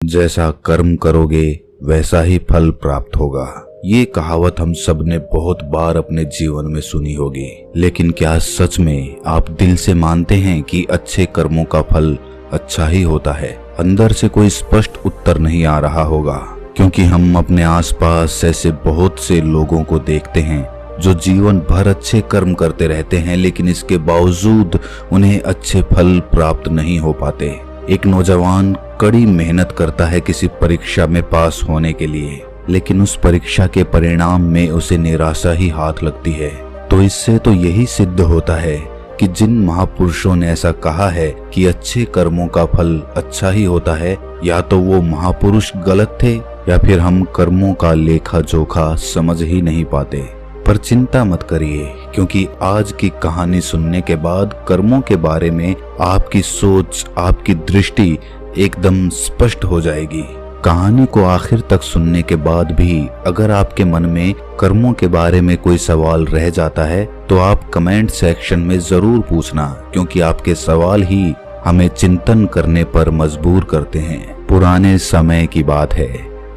जैसा कर्म करोगे वैसा ही फल प्राप्त होगा। ये कहावत हम सब ने बहुत बार अपने जीवन में सुनी होगी, लेकिन क्या सच में आप दिल से मानते हैं कि अच्छे कर्मों का फल अच्छा ही होता है? अंदर से कोई स्पष्ट उत्तर नहीं आ रहा होगा, क्योंकि हम अपने आसपास ऐसे बहुत से लोगों को देखते हैं जो जीवन भर अच्छे कर्म करते रहते हैं, लेकिन इसके बावजूद उन्हें अच्छे फल प्राप्त नहीं हो पाते। एक नौजवान कड़ी मेहनत करता है किसी परीक्षा में पास होने के लिए, लेकिन उस परीक्षा के परिणाम में उसे निराशा ही हाथ लगती है। तो इससे तो यही सिद्ध होता है कि जिन महापुरुषों ने ऐसा कहा है कि अच्छे कर्मों का फल अच्छा ही होता है, या तो वो महापुरुष गलत थे या फिर हम कर्मों का लेखा जोखा समझ ही नहीं पाते। पर चिंता मत करिए, क्योंकि आज की कहानी सुनने के बाद कर्मों के बारे में आपकी सोच, आपकी दृष्टि एकदम स्पष्ट हो जाएगी। कहानी को आखिर तक सुनने के बाद भी अगर आपके मन में कर्मों के बारे में कोई सवाल रह जाता है तो आप कमेंट सेक्शन में जरूर पूछना, क्योंकि आपके सवाल ही हमें चिंतन करने पर मजबूर करते हैं। पुराने समय की बात है,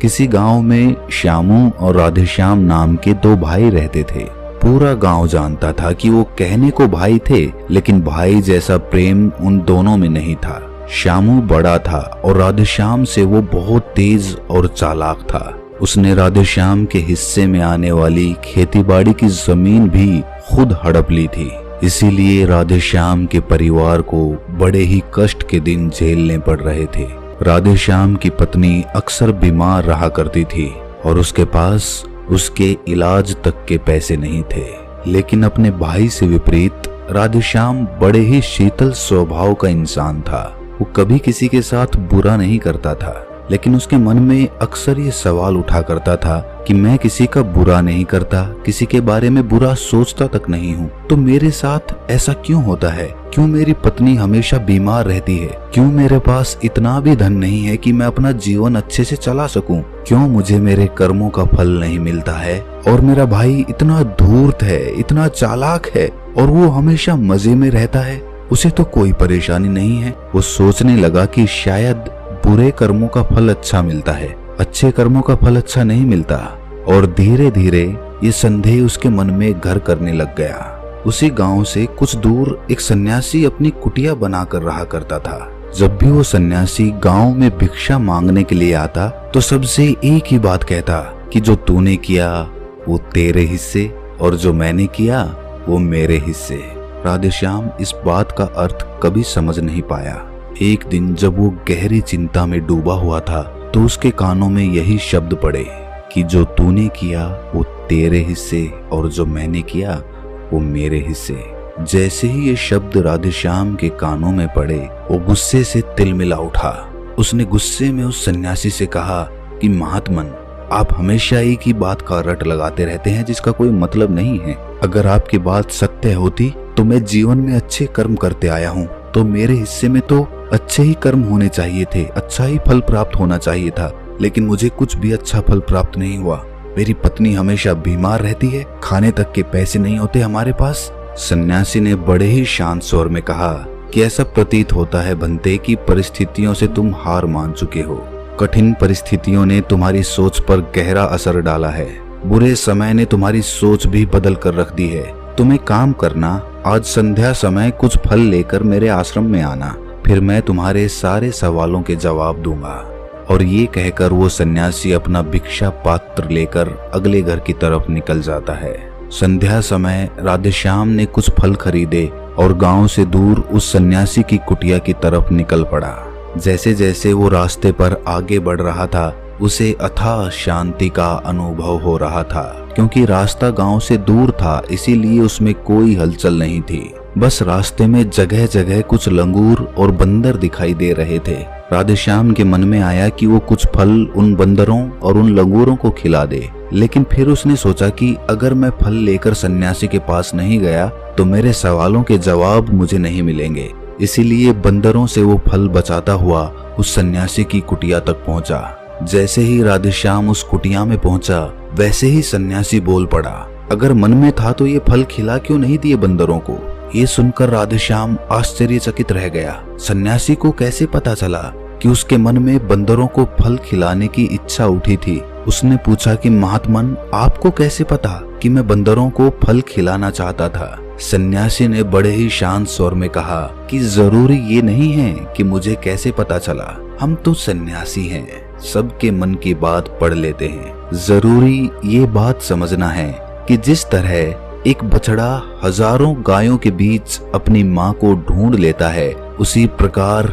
किसी गांव में श्यामू और राधेश्याम नाम के दो भाई रहते थे। पूरा गांव जानता था कि वो कहने को भाई थे, लेकिन भाई जैसा प्रेम उन दोनों में नहीं था। श्यामू बड़ा था और राधेश्याम से वो बहुत तेज और चालाक था। उसने राधेश्याम के हिस्से में आने वाली खेतीबाड़ी की जमीन भी खुद हड़प ली थी। इसीलिए राधेश्याम के परिवार को बड़े ही कष्ट के दिन झेलने पड़ रहे थे। राधेश्याम की पत्नी अक्सर बीमार रहा करती थी और उसके पास उसके इलाज तक के पैसे नहीं थे। लेकिन अपने भाई से विपरीत राधेश्याम बड़े ही शीतल स्वभाव का इंसान था। वो कभी किसी के साथ बुरा नहीं करता था, लेकिन उसके मन में अक्सर ये सवाल उठा करता था कि मैं किसी का बुरा नहीं करता, किसी के बारे में बुरा सोचता तक नहीं हूँ, तो मेरे साथ ऐसा क्यों होता है? क्यों मेरी पत्नी हमेशा बीमार रहती है? क्यों मेरे पास इतना भी धन नहीं है कि मैं अपना जीवन अच्छे से चला सकूं? क्यों मुझे मेरे कर्मों का फल नहीं मिलता है? और मेरा भाई इतना धूर्त है, इतना चालाक है और वो हमेशा मजे में रहता है, उसे तो कोई परेशानी नहीं है। वो सोचने लगा कि शायद बुरे कर्मों का फल अच्छा मिलता है, अच्छे कर्मों का फल अच्छा नहीं मिलता। और धीरे धीरे ये संदेह उसके मन में घर करने लग गया। उसी गांव से कुछ दूर एक सन्यासी अपनी कुटिया बनाकर रहा करता था। जब भी वो सन्यासी गांव में भिक्षा मांगने के लिए आता तो सबसे एक ही बात कहता कि जो तूने किया वो तेरे हिस्से और जो मैंने किया वो मेरे हिस्से। राधेश्याम इस बात का अर्थ कभी समझ नहीं पाया। एक दिन जब वो गहरी चिंता में डूबा हुआ था तो उसके कानों में यही शब्द पड़े कि जो तूने किया वो तेरे हिस्से और जो मैंने किया वो मेरे हिस्से। जैसे ही ये शब्द राधेश्याम के कानों में पड़े, वो गुस्से से तिलमिला उठा। उसने गुस्से में उस सन्यासी से कहा कि महात्मन, आप हमेशा एक ही बात का रट लगाते रहते हैं जिसका कोई मतलब नहीं है। अगर आपकी बात सत्य होती तो मैं जीवन में अच्छे कर्म करते आया हूँ, तो मेरे हिस्से में तो अच्छे ही कर्म होने चाहिए थे, अच्छा ही फल प्राप्त होना चाहिए था, लेकिन मुझे कुछ भी अच्छा फल प्राप्त नहीं हुआ। मेरी पत्नी हमेशा बीमार रहती है, खाने तक के पैसे नहीं होते हमारे पास। सन्यासी ने बड़े ही शांत स्वर में कहा कि ऐसा प्रतीत होता है बंते कि परिस्थितियों से तुम हार मान चुके हो। कठिन परिस्थितियों ने तुम्हारी सोच पर गहरा असर डाला है। बुरे समय ने तुम्हारी सोच भी बदल कर रख दी है। तुम एक काम करना, आज संध्या समय कुछ फल लेकर मेरे आश्रम में आना, फिर मैं तुम्हारे सारे सवालों के जवाब दूंगा। और ये कहकर वो सन्यासी अपना भिक्षा पात्र लेकर अगले घर की तरफ निकल जाता है। संध्या समय राधेश्याम ने कुछ फल खरीदे और गांव से दूर उस सन्यासी की कुटिया की तरफ निकल पड़ा। जैसे जैसे वो रास्ते पर आगे बढ़ रहा था, उसे अथाह शांति का अनुभव हो रहा था, क्योंकि रास्ता गांव से दूर था, इसीलिए उसमें कोई हलचल नहीं थी। बस रास्ते में जगह जगह कुछ लंगूर और बंदर दिखाई दे रहे थे। राधेश्याम के मन में आया कि वो कुछ फल उन बंदरों और उन लंगूरों को खिला दे, लेकिन फिर उसने सोचा कि अगर मैं फल लेकर सन्यासी के पास नहीं गया तो मेरे सवालों के जवाब मुझे नहीं मिलेंगे। इसीलिए बंदरों से वो फल बचाता हुआ उस सन्यासी की कुटिया तक पहुंचा। जैसे ही राधेश्याम उस कुटिया में पहुंचा, वैसे ही सन्यासी बोल पड़ा, अगर मन में था तो ये फल खिला क्यों नहीं दिए बंदरों को? ये सुनकर राधेश्याम आश्चर्यचकित रह गया। सन्यासी को कैसे पता चला कि उसके मन में बंदरों को फल खिलाने की इच्छा उठी थी। उसने पूछा कि महात्मन, आपको कैसे पता कि मैं बंदरों को फल खिलाना चाहता था? सन्यासी ने बड़े ही शांत स्वर में कहा कि जरूरी ये नहीं है कि मुझे कैसे पता चला। हम तो सन्यासी हैं, सबके मन की बात पढ़ लेते हैं। जरूरी ये बात समझना है कि जिस तरह एक बछड़ा हजारों गायों के बीच अपनी माँ को ढूंढ लेता है, उसी प्रकार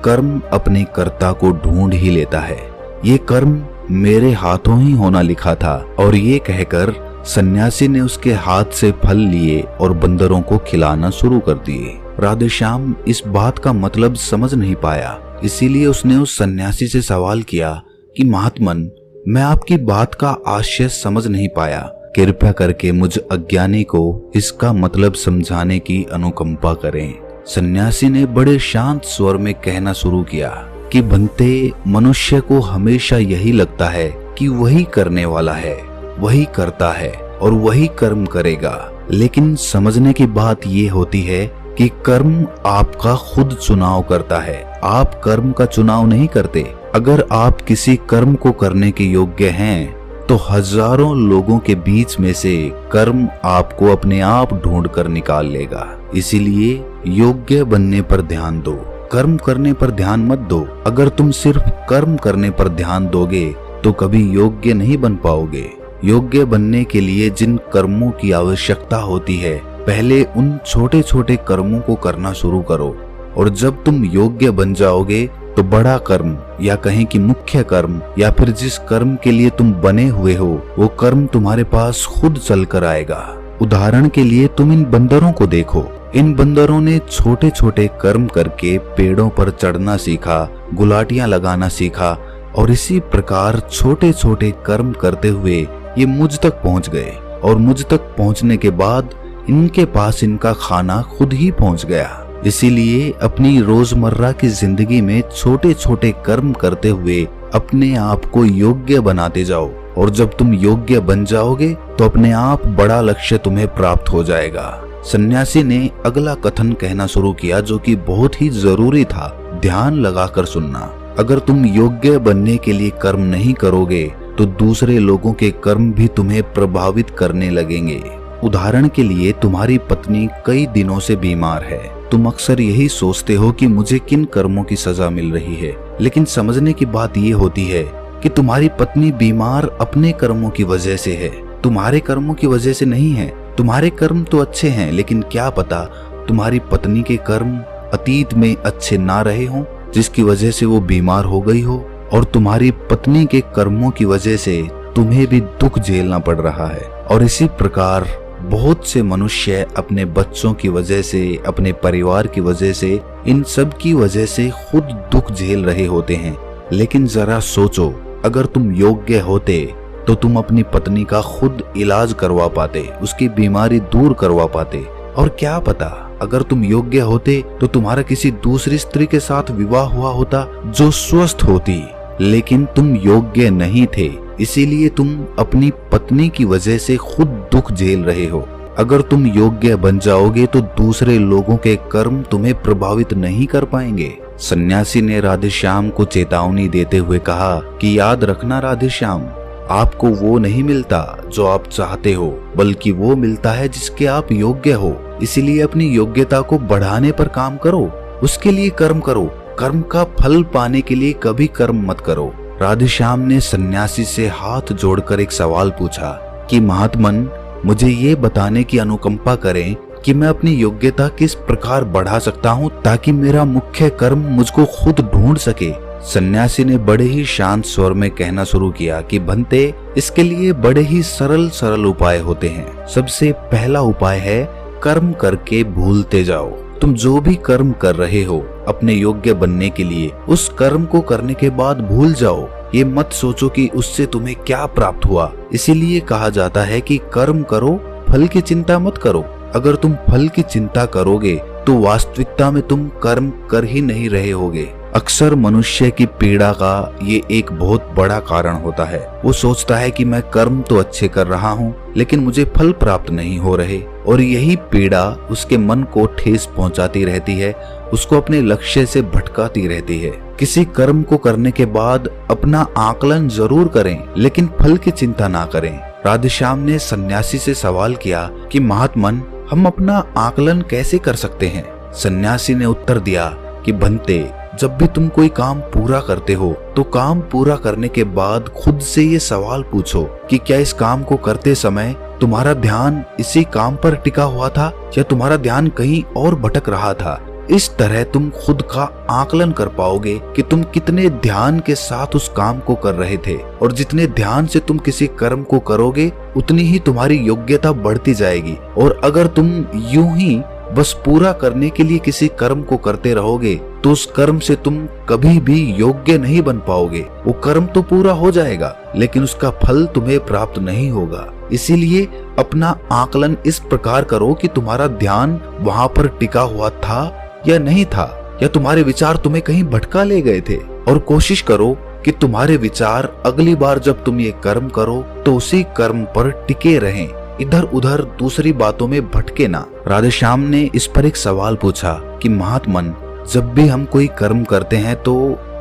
कर्म अपने कर्ता को ढूंढ ही लेता है। ये कर्म मेरे हाथों ही होना लिखा था। और ये कहकर सन्यासी ने उसके हाथ से फल लिए और बंदरों को खिलाना शुरू कर दिए। राधेश्याम इस बात का मतलब समझ नहीं पाया, इसीलिए उसने उस सन्यासी से सवाल किया कि महात्मन, मैं आपकी बात का आशय समझ नहीं पाया, कृपया करके मुझ अज्ञानी को इसका मतलब समझाने की अनुकंपा करें। सन्यासी ने बड़े शांत स्वर में कहना शुरू किया कि बनते, मनुष्य को हमेशा यही लगता है कि वही करने वाला है, वही करता है और वही कर्म करेगा। लेकिन समझने की बात ये होती है कि कर्म आपका खुद चुनाव करता है, आप कर्म का चुनाव नहीं करते। अगर आप किसी कर्म को करने के योग्य हैं तो हजारों लोगों के बीच में से कर्म आपको अपने आप ढूंढ कर निकाल लेगा। इसीलिए योग्य बनने पर ध्यान दो, कर्म करने पर ध्यान मत दो। अगर तुम सिर्फ कर्म करने पर ध्यान दोगे तो कभी योग्य नहीं बन पाओगे। योग्य बनने के लिए जिन कर्मों की आवश्यकता होती है, पहले उन छोटे छोटे कर्मों को करना शुरू करो, और जब तुम योग्य बन जाओगे तो बड़ा कर्म या कहें कि मुख्य कर्म या फिर जिस कर्म के लिए तुम बने हुए हो वो कर्म तुम्हारे पास खुद चल कर आएगा। उदाहरण के लिए तुम इन बंदरों को देखो। इन बंदरों ने छोटे छोटे कर्म करके पेड़ों पर चढ़ना सीखा, गुलाटियां लगाना सीखा, और इसी प्रकार छोटे छोटे कर्म करते हुए ये मुझ तक पहुंच गए। और मुझ तक पहुंचने के बाद इनके पास इनका खाना खुद ही पहुंच गया। इसीलिए अपनी रोजमर्रा की जिंदगी में छोटे छोटे कर्म करते हुए अपने आप को योग्य बनाते जाओ, और जब तुम योग्य बन जाओगे तो अपने आप बड़ा लक्ष्य तुम्हें प्राप्त हो जाएगा। सन्यासी ने अगला कथन कहना शुरू किया जो कि बहुत ही जरूरी था। ध्यान लगाकर सुनना। अगर तुम योग्य बनने के लिए कर्म नहीं करोगे तो दूसरे लोगों के कर्म भी तुम्हें प्रभावित करने लगेंगे। उदाहरण के लिए तुम्हारी पत्नी कई दिनों से बीमार है। तुम अक्सर यही सोचते हो कि मुझे किन कर्मों की सजा मिल रही है, लेकिन समझने की बात ये होती है कि तुम्हारी पत्नी बीमार अपने कर्मों की वजह से है, तुम्हारे कर्मों की वजह से नहीं है। तुम्हारे कर्म तो अच्छे हैं, लेकिन क्या पता तुम्हारी पत्नी के कर्म अतीत में अच्छे ना रहे हों, जिसकी वजह से वो बीमार हो गई हो, और तुम्हारी पत्नी के कर्मों की वजह से तुम्हें भी दुख झेलना पड़ रहा है। और इसी प्रकार बहुत से मनुष्य अपने बच्चों की वजह से, अपने परिवार की वजह से, इन सब की वजह से खुद दुख झेल रहे होते हैं। लेकिन जरा सोचो, अगर तुम योग्य होते तो तुम अपनी पत्नी का खुद इलाज करवा पाते, उसकी बीमारी दूर करवा पाते। और क्या पता अगर तुम योग्य होते तो तुम्हारा किसी दूसरी स्त्री के साथ विवाह हुआ होता जो स्वस्थ होती। लेकिन तुम योग्य नहीं थे, इसीलिए तुम अपनी पत्नी की वजह से खुद दुख झेल रहे हो। अगर तुम योग्य बन जाओगे तो दूसरे लोगों के कर्म तुम्हें प्रभावित नहीं कर पाएंगे। सन्यासी ने राधेश्याम को चेतावनी देते हुए कहा कि याद रखना राधेश्याम, आपको वो नहीं मिलता जो आप चाहते हो, बल्कि वो मिलता है जिसके आप योग्य हो। इसीलिए अपनी योग्यता को बढ़ाने पर काम करो, उसके लिए कर्म करो। कर्म का फल पाने के लिए कभी कर्म मत करो। राधेश्याम ने सन्यासी से हाथ जोड़कर एक सवाल पूछा कि महात्मन, मुझे ये बताने की अनुकंपा करें कि मैं अपनी योग्यता किस प्रकार बढ़ा सकता हूँ ताकि मेरा मुख्य कर्म मुझको खुद ढूंढ सके। सन्यासी ने बड़े ही शांत स्वर में कहना शुरू किया कि भंते, इसके लिए बड़े ही सरल उपाय होते हैं। सबसे पहला उपाय है कर्म करके भूलते जाओ। तुम जो भी कर्म कर रहे हो अपने योग्य बनने के लिए, उस कर्म को करने के बाद भूल जाओ। ये मत सोचो कि उससे तुम्हें क्या प्राप्त हुआ। इसीलिए कहा जाता है कि कर्म करो, फल की चिंता मत करो। अगर तुम फल की चिंता करोगे तो वास्तविकता में तुम कर्म कर ही नहीं रहे होगे। अक्सर मनुष्य की पीड़ा का ये एक बहुत बड़ा कारण होता है। वो सोचता है कि मैं कर्म तो अच्छे कर रहा हूँ, लेकिन मुझे फल प्राप्त नहीं हो रहे, और यही पीड़ा उसके मन को ठेस पहुंचाती रहती है, उसको अपने लक्ष्य से भटकाती रहती है। किसी कर्म को करने के बाद अपना आकलन जरूर करें, लेकिन फल की चिंता ना करें। राधेश्याम ने सन्यासी से सवाल किया कि महात्मन, हम अपना आकलन कैसे कर सकते हैं? सन्यासी ने उत्तर दिया कि भंते, जब भी तुम कोई काम पूरा करते हो तो काम पूरा करने के बाद खुद से ये सवाल पूछो कि क्या इस काम को करते समय तुम्हारा ध्यान इसी काम पर टिका हुआ था या तुम्हारा ध्यान कहीं और भटक रहा था। इस तरह तुम खुद का आकलन कर पाओगे कि तुम कितने ध्यान के साथ उस काम को कर रहे थे, और जितने ध्यान से तुम किसी कर्म को करोगे उतनी ही तुम्हारी योग्यता बढ़ती जाएगी। और अगर तुम यूं ही बस पूरा करने के लिए किसी कर्म को करते रहोगे तो उस कर्म से तुम कभी भी योग्य नहीं बन पाओगे। वो कर्म तो पूरा हो जाएगा लेकिन उसका फल तुम्हें प्राप्त नहीं होगा। इसीलिए अपना आकलन इस प्रकार करो कि तुम्हारा ध्यान वहां पर टिका हुआ था या नहीं था, या तुम्हारे विचार तुम्हें कहीं भटका ले गए थे। और कोशिश करो कि तुम्हारे विचार अगली बार जब तुम ये कर्म करो तो उसी कर्म पर टिके रहें, इधर उधर दूसरी बातों में भटके ना। राधेश्याम ने इस पर एक सवाल पूछा कि महात्मन, जब भी हम कोई कर्म करते हैं तो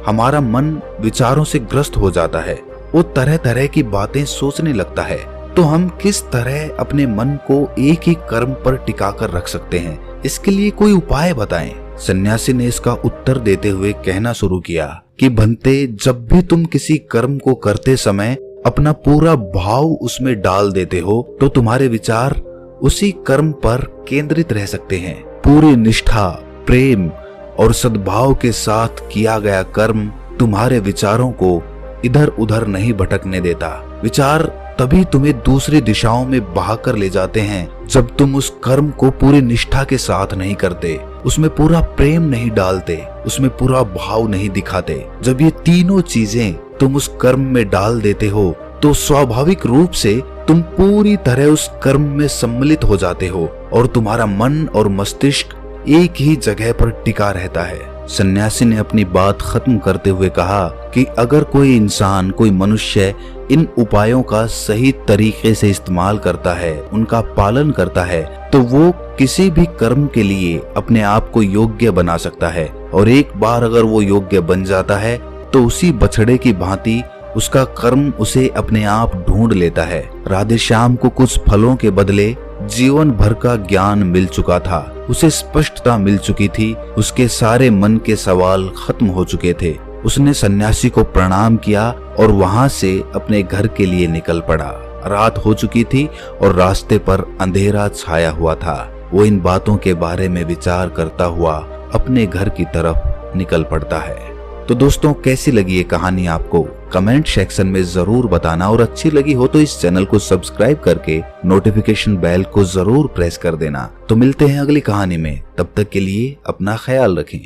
हमारा मन विचारों से ग्रस्त हो जाता है, वो तरह तरह की बातें सोचने लगता है, तो हम किस तरह अपने मन को एक ही कर्म पर टिका कर रख सकते हैं? इसके लिए कोई उपाय बताएं। सन्यासी ने इसका उत्तर देते हुए कहना शुरू किया कि भंते, जब भी तुम किसी कर्म को करते समय अपना पूरा भाव उसमें डाल देते हो तो तुम्हारे विचार उसी कर्म पर केंद्रित रह सकते हैं। पूरी निष्ठा, प्रेम और सद्भाव के साथ किया गया कर्म तुम्हारे विचारों को इधर उधर नहीं भटकने देता। विचार तभी तुम्हें दूसरी दिशाओं में बहाकर ले जाते हैं जब तुम उस कर्म को पूरी निष्ठा के साथ नहीं करते, उसमें पूरा प्रेम नहीं डालते, उसमें पूरा भाव नहीं दिखाते। जब ये तीनों चीजें तुम उस कर्म में डाल देते हो तो स्वाभाविक रूप से तुम पूरी तरह उस कर्म में सम्मिलित हो जाते हो और तुम्हारा मन और मस्तिष्क एक ही जगह पर टिका रहता है। सन्यासी ने अपनी बात खत्म करते हुए कहा कि अगर कोई इंसान, कोई मनुष्य इन उपायों का सही तरीके से इस्तेमाल करता है, उनका पालन करता है, तो वो किसी भी कर्म के लिए अपने आप को योग्य बना सकता है। और एक बार अगर वो योग्य बन जाता है तो उसी बछड़े की भांति उसका कर्म उसे अपने आप ढूंढ लेता है। राधेश्याम को कुछ फलों के बदले जीवन भर का ज्ञान मिल चुका था, उसे स्पष्टता मिल चुकी थी, उसके सारे मन के सवाल खत्म हो चुके थे। उसने सन्यासी को प्रणाम किया और वहां से अपने घर के लिए निकल पड़ा। रात हो चुकी थी और रास्ते पर अंधेरा छाया हुआ था। वो इन बातों के बारे में विचार करता हुआ अपने घर की तरफ निकल पड़ता है। तो दोस्तों, कैसी लगी ये कहानी आपको? कमेंट सेक्शन में जरूर बताना, और अच्छी लगी हो तो इस चैनल को सब्सक्राइब करके नोटिफिकेशन बेल को जरूर प्रेस कर देना। तो मिलते हैं अगली कहानी में, तब तक के लिए अपना ख्याल रखें।